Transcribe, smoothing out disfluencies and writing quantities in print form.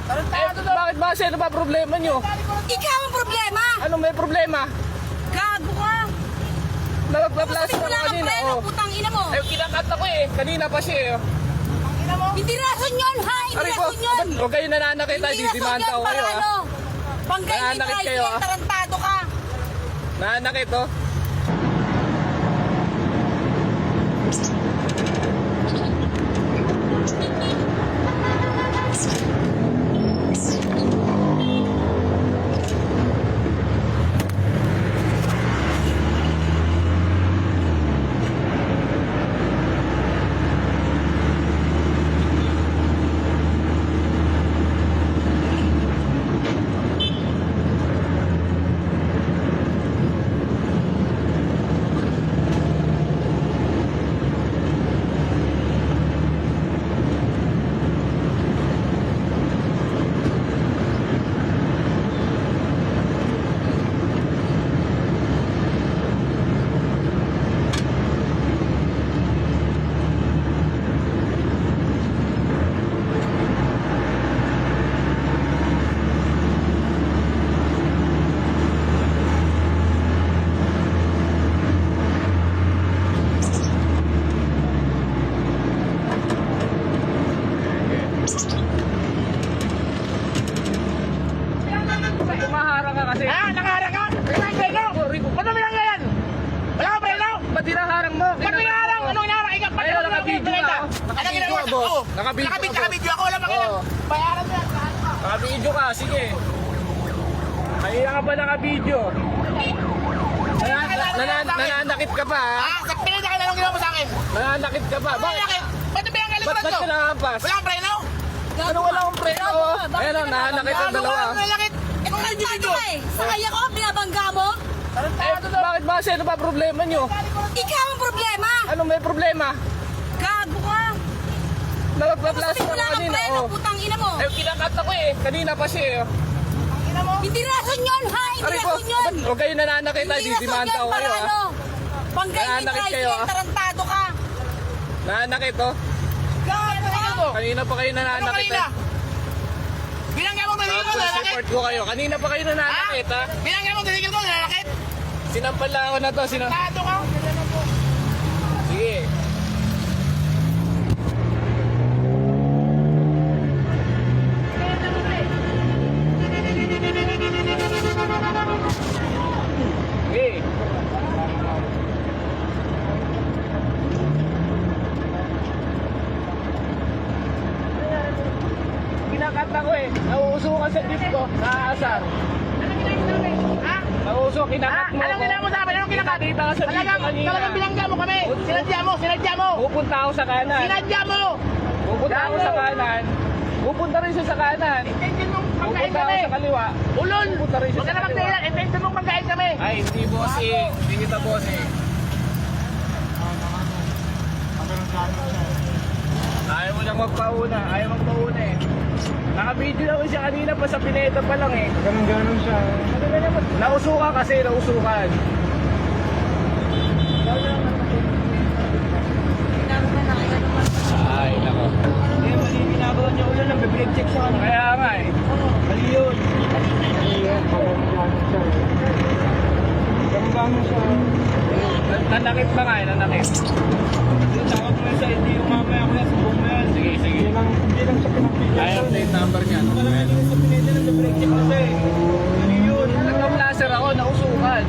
Bakit ba? Ano ba problema nyo? Ikaw ang problema! Ano may problema? Gago ka! Nagpa-plastic Wala ako kang kanina. preno, Oh. putang ina mo! Ay, kinakat ako eh. Kanina pa siya eh. Hindi rason yun, ha? Hindi Aray ko, rason yun! huwag kayo nananakita. Hindi rason Didimanda yun ko para kayo ah. ano? Panggay ni Nananakit kayo, Tricycle, ah. tarantado ka! Nananakit oh. Tumaharang ka kasi. Ah, nakaharang ka? Wala kang preno? Ba't mo binanggayan? Wala kang preno? Ba't hinaharang mo? Ba't binaharang? Anong hinaharang? Ikaw, ba't Ayun, mo nakabidyo binanggayan? ka. Anong Nakabidyo ginawa ka, sa boss. ako? Nakabidyo ka, boss. Nakabidyo ako, wala makialam. Oo. Bayaran mo yan. Nakabidyo ka, sige. Kaya ka ba nakabidyo? Nananakit ka pa ha? Ah, sa pinita ka na anong ginawa mo sa akin? Nananakit ka pa? Bakit? Bakit? Ba't mo binanggayan Ba't sa ka nakahampas? Wala kang preno? Ano wala akong preno? Ayun o, nananakit ang dalawa. Nananakit? Anong Tarantado ka eh! Sakay ako, binabangga mo! Bakit ba? Ano ba problema nyo? Ikaw ang problema! Ano may problema? Gago ka! Nagpa-plastic ako Wala kang kanina. preno, Oh. putang ina mo! Ay, kinakat ako eh. Kanina pa siya eh. Hindi rason yun, ha? Hindi Aray ko, rason yun! huwag kayo nananakita. Hindi rason Didimanda yun ko para kayo ah. ano? Panggay ni Nananakit kayo, Tricycle, ah. tarantado ka! Nananakit oh. Gago ka mo? Kanina pa kayo Ano nananakit kanina? eh. Binanggayan mo titigil mo, Tapos nananakit? support ko kayo. Kanina pa kayo nananakit ha. Binanggayan mo titigil mo, nananakit? Sinampal lang ako na to. Tado ka? Sige. Sige. Kinakat ako eh. Nauusukan sa jeep ko. Naaasar. Ha? Nauusok, kinakat mo Anong ako. ginawa mo sa amin? Anong kinakat? Nakita ka sa video kanina. Talagang binangga mo kami. Sinadya mo, sinadya mo. Pupunta ako sa kanan. Sinadya mo. Pupunta ako sa kanan. Pupunta rin siya sa kanan. Intention mong pagkain Pupunta kami. ako sa kaliwa. Ulol. Pupunta rin siya Huwag ka sa na kaliwa. magdahilan. Intention mong pagkain kami. Ay, hindi bossing. Hindi kita bossing. Ayaw mo lang magpauna. Ayaw magpauna eh. Naka-video lang siya kanina pa sa Pineta pa lang eh. Ganun siya. Nausukan kasi, nausukan. Ay, nako. Eh, mali yung ginagawa niya ulan. Nag-break check siya kanina. Kaya nga eh. Mali yun. Mali yun. Ganun siya. Nanakit ba nga eh, nanakit? Tawag mo sa hindi yung mamaya ko yan. Subong mo yan. Sige, sige. Hindi lang siya pinakbigyan. Ay, update number niya. Sa pinete lang nag-break check kasi. Mali yun. Nagpa-blaster ako, nausukan.